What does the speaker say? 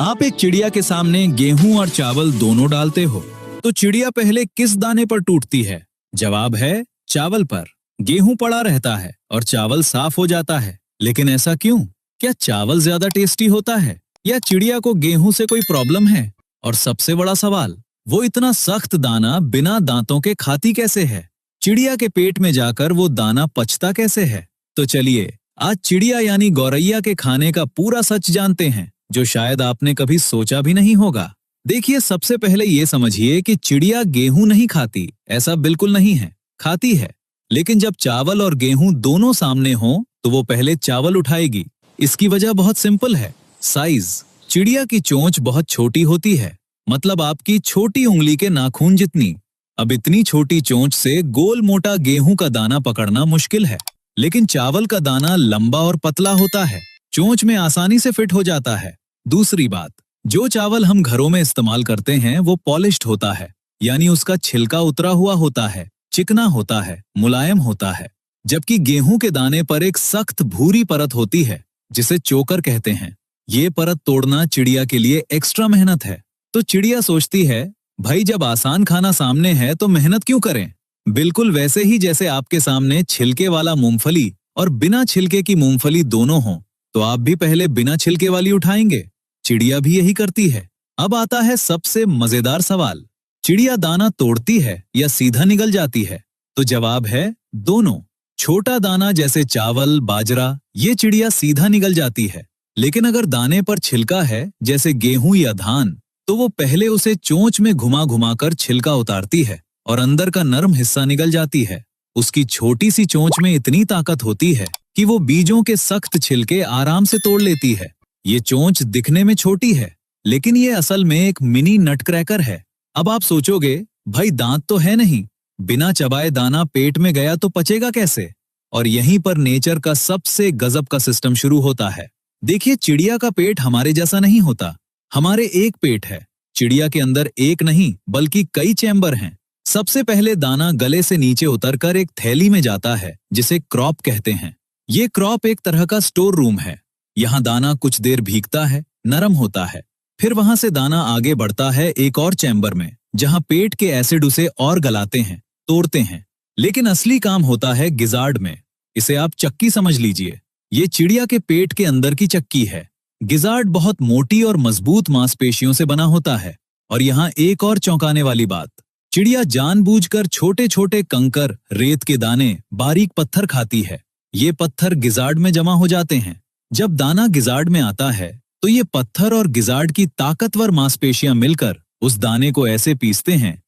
आप एक चिड़िया के सामने गेहूं और चावल दोनों डालते हो, तो चिड़िया पहले किस दाने पर टूटती है? जवाब है चावल पर। गेहूं पड़ा रहता है और चावल साफ हो जाता है। लेकिन ऐसा क्यों? क्या चावल ज्यादा टेस्टी होता है या चिड़िया को गेहूं से कोई प्रॉब्लम है? और सबसे बड़ा सवाल, वो इतना सख्त दाना बिना दांतों के खाती कैसे है? चिड़िया के पेट में जाकर वो दाना पचता कैसे है? तो चलिए आज चिड़िया यानी गौरैया के खाने का पूरा सच जानते हैं, जो शायद आपने कभी सोचा भी नहीं होगा। देखिए, सबसे पहले ये समझिए कि चिड़िया गेहूं नहीं खाती, ऐसा बिल्कुल नहीं है। खाती है, लेकिन जब चावल और गेहूं दोनों सामने हों तो वो पहले चावल उठाएगी। इसकी वजह बहुत सिंपल है, साइज। चिड़िया की चोंच बहुत छोटी होती है, मतलब आपकी छोटी उंगली के नाखून जितनी। अब इतनी छोटी चोंच से गोल मोटा गेहूं का दाना पकड़ना मुश्किल है, लेकिन चावल का दाना लंबा और पतला होता है, चोंच में आसानी से फिट हो जाता है। दूसरी बात, जो चावल हम घरों में इस्तेमाल करते हैं वो पॉलिश्ड होता है, यानी उसका छिलका उतरा हुआ होता है, चिकना होता है, मुलायम होता है। जबकि गेहूं के दाने पर एक सख्त भूरी परत होती है, जिसे चोकर कहते हैं। ये परत तोड़ना चिड़िया के लिए एक्स्ट्रा मेहनत है। तो चिड़िया सोचती है, भाई जब आसान खाना सामने है तो मेहनत क्यों करें? बिल्कुल वैसे ही जैसे आपके सामने छिलके वाला मूंगफली और बिना छिलके की मूंगफली दोनों हों, तो आप भी पहले बिना छिलके वाली उठाएंगे। चिड़िया भी यही करती है। अब आता है सबसे मजेदार सवाल, चिड़िया दाना तोड़ती है या सीधा निगल जाती है? तो जवाब है दोनों। छोटा दाना जैसे चावल, बाजरा, ये चिड़िया सीधा निगल जाती है। लेकिन अगर दाने पर छिलका है, जैसे गेहूं या धान, तो वो पहले उसे चोंच में घुमा घुमा कर छिलका उतारती है और अंदर का नरम हिस्सा निगल जाती है। उसकी छोटी सी चोंच में इतनी ताकत होती है कि वो बीजों के सख्त छिलके आराम से तोड़ लेती है। ये चोंच दिखने में छोटी है, लेकिन ये असल में एक मिनी नटक्रैकर है। अब आप सोचोगे, भाई दांत तो है नहीं, बिना चबाए दाना पेट में गया तो पचेगा कैसे? और यहीं पर नेचर का सबसे गजब का सिस्टम शुरू होता है। देखिए, चिड़िया का पेट हमारे जैसा नहीं होता। हमारे एक पेट है, चिड़िया के अंदर एक नहीं बल्कि कई चैम्बर हैं। सबसे पहले दाना गले से नीचे उतरकर एक थैली में जाता है, जिसे क्रॉप कहते हैं। ये क्रॉप एक तरह का स्टोर रूम है। यहाँ दाना कुछ देर भीगता है, नरम होता है। फिर वहां से दाना आगे बढ़ता है एक और चैम्बर में, जहाँ पेट के एसिड उसे और गलाते हैं, तोड़ते हैं। लेकिन असली काम होता है गिजार्ड में। इसे आप चक्की समझ लीजिए। ये चिड़िया के पेट के अंदर की चक्की है। गिजार्ड बहुत मोटी और मजबूत मांसपेशियों से बना होता है। और यहाँ एक और चौंकाने वाली बात, चिड़िया जानबूझकर छोटे छोटे कंकर, रेत के दाने, बारीक पत्थर खाती है। ये पत्थर गिजार्ड में जमा हो जाते हैं। जब दाना गिजार्ड में आता है तो ये पत्थर और गिजार्ड की ताकतवर मांसपेशियां मिलकर उस दाने को ऐसे पीसते हैं